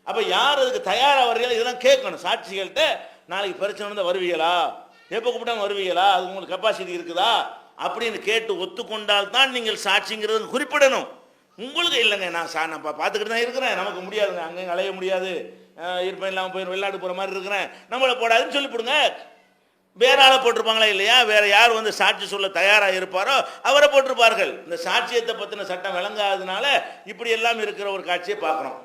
அப்போ யார் அதுக்கு தயாராக வரீங்களா இதெல்லாம் கேட்கணும் சாட்சிகள்கிட்ட. நாளைக்கு பிரச்சனை வந்து வருவீங்களா, எப்போ கூப்பிட்டாங்க வருவீங்களா, அது உங்களுக்கு கெப்பாசிட்டி இருக்குதா அப்படின்னு கேட்டு ஒத்துக்கொண்டால் தான் நீங்கள் சாட்சிங்கிறது குறிப்பிடணும். உங்களுக்கு இல்லைங்க நான் பார்த்துக்கிட்டு தான் இருக்கிறேன், நமக்கு முடியாதுங்க, அங்கே அலைய முடியாது, இருப்பேன் இல்லாமல் போய் வெளிநாட்டு போகிற மாதிரி இருக்கிறேன், நம்மளை போடாதுன்னு சொல்லிவிடுங்க. வேற ஆளை போட்டிருப்பாங்களா இல்லையா? வேற யார் வந்து சாட்சி சொல்ல தயாராக இருப்பாரோ அவரை போட்டிருப்பார்கள். இந்த சாட்சியத்தை பற்றின சட்டம் விளங்காததுனால இப்படி எல்லாம் இருக்கிற ஒரு காட்சியை பார்க்குறோம்.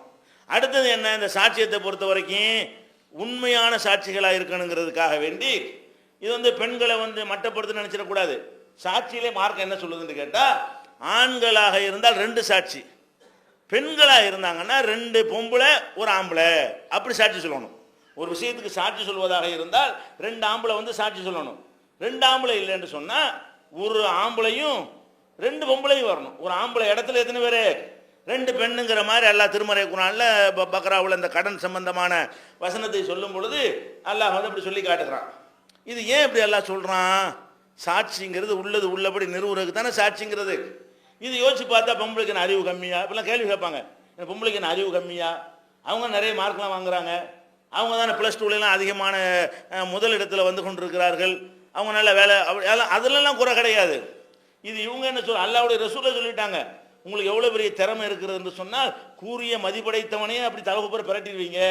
அடுத்தது என்ன, இந்த சாட்சியத்தை பொறுத்த வரைக்கும் உண்மையான சாட்சிகளாக இருக்கணுங்கிறதுக்காக வேண்டி இது வந்து பெண்களை வந்து மட்டப்படுத்த நினைச்சிடக்கூடாது. சாட்சியிலே மார்க்கம் என்ன சொல்லுதுன்னு கேட்டால், ஆண்களாக இருந்தால் 2 சாட்சி, பெண்களாக இருந்தாங்கன்னா 2 பொம்பளை ஒரு ஆம்பளை அப்படி சாட்சி சொல்லணும். ஒரு விஷயத்துக்கு சாட்சி சொல்வதாக இருந்தால் 2 ஆம்பளை வந்து சாட்சி சொல்லணும். 2 ஆம்பளை இல்லைன்னு சொன்னால் ஒரு ஆம்பளையும் 2 பொம்பளையும் வரணும். ஒரு ஆம்பளை இடத்துல எத்தனை பேர், 2 பெண்ணுங்கிற மாதிரி அல்லாஹ் திருமறை குர்ஆனில் பக்ராவில் இந்த கடன் சம்பந்தமான வசனத்தை சொல்லும் பொழுது அல்லாஹ் வந்து அப்படி சொல்லி காட்டுகிறான். இது ஏன் இப்படி அல்லாஹ் சொல்கிறான்? சாட்சிங்கிறது உள்ளது உள்ளபடி நிறுவுறதுக்கு தானே சாட்சிங்கிறது. இது யோசிச்சு பார்த்தா பொம்பளைக்கு என்ன அறிவு கம்மியா, இப்பெல்லாம் கேள்வி கேட்பாங்க, பொம்பளைக்கு என்ன அறிவு கம்மியா, அவங்க நிறைய மார்க்லாம் வாங்குறாங்க, அவங்க தானே +2 அதிகமான முதலிடத்தில் வந்து கொண்டிருக்கிறார்கள், அவங்க நல்ல வேலை, அதிலெல்லாம் குறை கிடையாது. இது இவங்க என்ன சொல்ல, அல்லாஹ்வுடைய ரசூலை சொல்லிட்டாங்க, உங்களுக்கு எவ்வளோ பெரிய திறமை இருக்கிறது என்று சொன்னால் கூறிய மதிப்படைத்தவனே அப்படி தலைப்புற பிரட்டிடுவீங்க,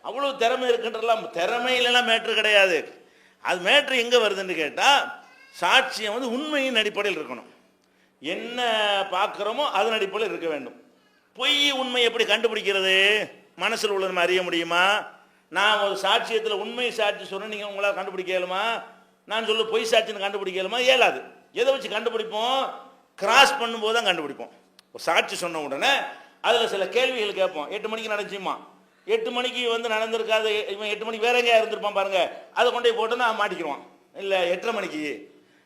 அவ்வளோ திறமை இருக்குன்றலாம். திறமையிலலாம் மேட்ரு கிடையாது. அது மேட்ரு எங்கே வருதுன்னு கேட்டால், சாட்சியம் வந்து உண்மையின் அடிப்படையில் இருக்கணும். என்ன பார்க்குறோமோ அதன் அடிப்படையில் இருக்க வேண்டும். பொய் உண்மை எப்படி கண்டுபிடிக்கிறது? மனசில் உள்ள நம்ம அறிய முடியுமா? நான் ஒரு சாட்சியத்தில் உண்மை சாட்சி சொன்னேன், நீங்கள் உங்களால் கண்டுபிடிக்க இயலுமா? நான் சொல்ல பொய் சாட்சின்னு கண்டுபிடிக்க இயலுமா? இயலாது. எதை வச்சு கண்டுபிடிப்போம்? கிராஸ் பண்ணும்போது தான் கண்டுபிடிப்போம். ஒரு சாட்சி சொன்ன உடனே அதில் சில கேள்விகள் கேட்போம். 8 மணிக்கு நடந்துச்சுமா, 8 மணிக்கு வந்து நடந்திருக்காது, இவன் 8 மணிக்கு வேற எங்கேயா இருந்திருப்பான் பாருங்க, அதை கொண்டு போய் போட்டு நான் மாட்டிக்கிடுவான். இல்லை 8:30 மணிக்கு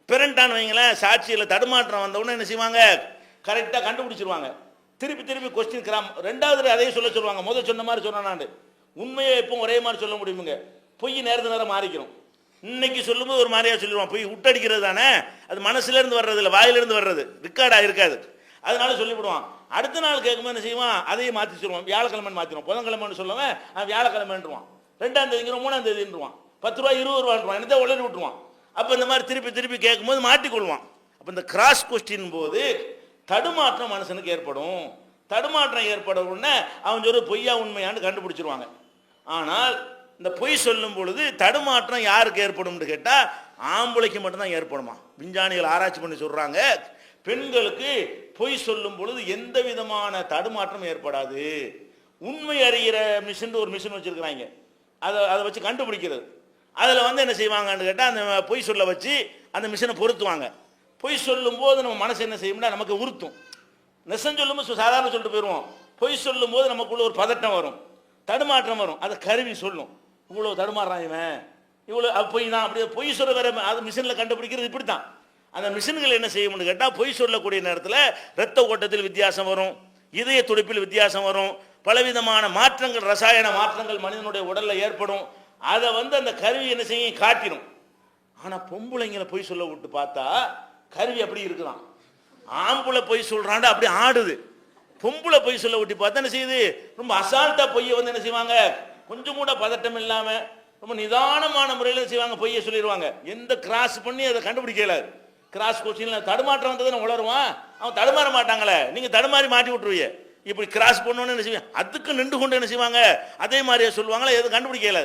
பிறண்டான்னு வைங்களேன், சாட்சியில் தடுமாற்றம் வந்த உடனே என்ன செய்வாங்க, கரெக்டாக கண்டுபிடிச்சிருவாங்க. திருப்பி திருப்பி கொஸ்டின் கிராம் 2வது அதே சொல்லுவாங்க, முதல் சொன்ன மாதிரி சொன்னான். உண்மையை எப்போ ஒரே மாதிரி சொல்ல முடியுமுங்க, பொய் நேரத்து நேரம் மாறிக்கிறோம். இன்னைக்கு சொல்லும்போது ஒரு மாதிரியா சொல்லிடுவான், பொய் விட்டடிக்கிறது தானே, அது மனசுலேருந்து வர்றது இல்லை, வாயிலிருந்து வர்றது, ரெக்கார்டாக இருக்காது, அதனால சொல்லிவிடுவான். அடுத்த நாள் கேட்கும்போது என்ன செய்வான், அதையும் மாற்றி சொல்லுவான், வியாழக்கிழமைன்னு மாற்றிடுவான். புதன்கிழமைன்னு சொல்லுவேன், வியாழக்கிழமைன்றுவான். 2ஆம் தேதிங்கிறோம், 3ஆம் தேதின்றுவான், 10 ரூபா 20 ரூபான்றான், என்னத்தை உடனே விட்டுருவான். அப்போ இந்த மாதிரி திருப்பி திருப்பி கேட்கும்போது மாட்டிக்கொள்வான். அப்போ இந்த கிராஸ் கொஸ்டின் போது தடுமாற்றம் மனுஷனுக்கு ஏற்படும். தடுமாற்றம் ஏற்படவுடனே அவன் சொல்ல பொய்யா உண்மையான்னு கண்டுபிடிச்சிருவாங்க. ஆனால் இந்த பொய் சொல்லும் பொழுது தடுமாற்றம் யாருக்கு ஏற்படும் கேட்டால் ஆம்பளைக்கு மட்டும்தான் ஏற்படுமா. விஞ்ஞானிகள் ஆராய்ச்சி பண்ணி சொல்கிறாங்க, பெண்களுக்கு பொய் சொல்லும் பொழுது எந்த விதமான தடுமாற்றம் ஏற்படாது. உண்மை அறிகிற மிஷின் ஒரு மிஷின் வச்சிருக்கிறாங்க, அதை வச்சு கண்டுபிடிக்கிறது. அதில் வந்து என்ன செய்வாங்கன்னு கேட்டால் அந்த பொய் சொல்ல வச்சு அந்த மிஷினை பொருத்துவாங்க. பொய் சொல்லும் போது நம்ம மனசு என்ன செய்யும்னா நமக்கு உறுத்தும். நெசம் சொல்லும்போது சாதாரண சொல்லிட்டு போயிடுவோம். பொய் சொல்லும் போது நமக்குள்ள ஒரு பதட்டம் வரும், தடுமாற்றம் வரும். அதை கருவி சொல்லும், இவ்வளோ தடுமாறுறான் இவன், இவ்வளோ பொய் தான். அப்படியே பொய் சொல்ல வேற அது மிஷினில் கண்டுபிடிக்கிறது இப்படி தான். அந்த மிஷின்கள் என்ன செய்யும்னு கேட்டால் பொய் சொல்லக்கூடிய நேரத்தில் இரத்த ஓட்டத்தில் வித்தியாசம் வரும், இதய துடிப்பில் வித்தியாசம் வரும், பலவிதமான மாற்றங்கள், ரசாயன மாற்றங்கள் மனிதனுடைய உடலில் ஏற்படும். அதை வந்து அந்த கருவி என்ன செய்யும், காட்டிடும். ஆனால் பொம்பளைங்களை பொய் சொல்ல விட்டு பார்த்தா கருவி அப்படி இருக்குதான். ஆம்பளை பொய் சொல்றாண்டு அப்படி ஆடுது. பொம்பளை பொய் சொல்ல விட்டு பார்த்தா என்ன செய்யுது, ரொம்ப அசால்ட்டா பொய்யை வந்து என்ன செய்வாங்க, கொஞ்சம் கூட பதட்டம் இல்லாம ரொம்ப நிதானமான முறையில் செய்வாங்க, பொய்யை சொல்லிடுவாங்க. எந்த கிராஸ் பண்ணி அதை கண்டுபிடிக்கல. கிராஸ் கொஸ்டின்ல தடுமாற்றம் வந்ததுன்னு உளருவான், அவன் தடுமாற மாட்டாங்களே, நீங்க தடுமாறி மாட்டி விட்டுருவீங்க. இப்படி கிராஸ் பண்ணணும்னு என்ன செய்வாங்க, அதுக்கு நின்று கொண்டு என்ன செய்வாங்க, அதே மாதிரியே சொல்லுவாங்களா, எதுவும் கண்டுபிடிக்கல.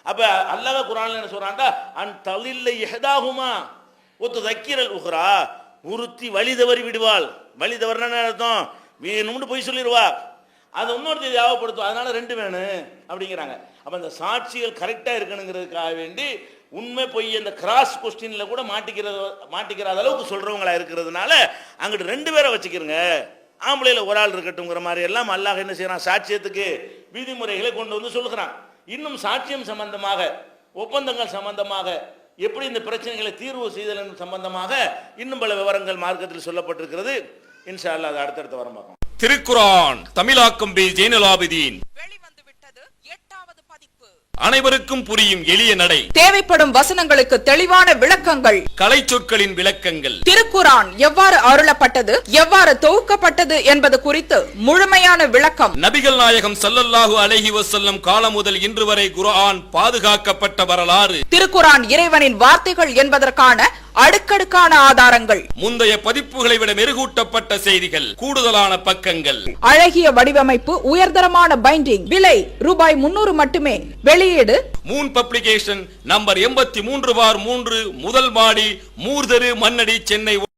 அப்ப அல்லாஹ் குர்ஆன்ல என்ன சொல்றான்டா, அன் தலில்ல இஹ்தாஹுமா ஒத்து தக்கீரல் உஹ்ரா, உறுத்தி வழி தவறி விடுவாள். வழி தவறுனா அர்த்தம் வேணும்னு போய் சொல்லிடுவா, அது இன்னொருத்தர் ஞாபகப்படுத்தும், அதனால ரெண்டு வேணும் அப்படிங்கிறாங்க. அப்ப அந்த சாட்சிகள் கரெக்டா இருக்கணுங்கிறதுக்காக வேண்டி உண்மை பொய் அந்த கிராஸ் கொஸ்டின்ல கூட மாட்டிக்கிற அளவுக்கு சொல்றவங்களா இருக்கிறதுனால அங்கிட்டு ரெண்டு பேரை வச்சுக்கிறங்க, ஆம்பளையில ஒரு ஆள் இருக்கட்டும்ங்கிற மாதிரி எல்லாம் அல்லாஹ் என்ன செய்யறான், சாட்சியத்துக்கு விதிமுறைகளை கொண்டு வந்து சொல்லுகிறான். இன்னும் சாட்சியம் சம்பந்தமாக, ஒப்பந்தங்கள் சம்பந்தமாக, எப்படி இந்த பிரச்சனைகளை தீர்வு செய்தல் சம்பந்தமாக இன்னும் பல விவரங்கள் மார்க்கத்தில் சொல்லப்பட்டிருக்கிறது. இன்ஷா அல்லாஹ் அதை அடுத்தடுத்து வர பார்ப்போம். திருக்குர்ஆன் தமிழாக்கம் பி ஜெய்னுலாபிதீன் வெளிவந்து விட்டது 8வது பதிப்பு. அனைவருக்கும் புரியும் எளிய நடை, தேவைப்படும் வசனங்களுக்கு தெளிவான விளக்கங்கள், கலை சொற்களின் விளக்கங்கள், திருக்குர்ஆன் எவ்வாறு அருளப்பட்டது, எவ்வாறு தொகுக்கப்பட்டது என்பது குறித்து முழுமையான விளக்கம். நபிகள் நாயகம் ஸல்லல்லாஹு அலைஹி வஸல்லம் காலம் முதல் இன்று வரை குர்ஆன் பாதுகாக்கப்பட்ட வரலாறு, திருக்குர்ஆன் இறைவனின் வார்த்தைகள் என்பதற்கான அடுக்கடுக்கான ஆதாரங்கள், முந்தைய பதிப்புகளை விட மெருகூட்டப்பட்ட செய்திகள், கூடுதலான பக்கங்கள், அழகிய வடிவமைப்பு, உயர்தரமான பைண்டிங். விலை ரூபாய் 300 மட்டுமே. வெளியீடு மூன் பப்ளிகேஷன், நம்பர் 83/3, முதல் மாடி, மூர்தரு, மண்ணடி, சென்னை.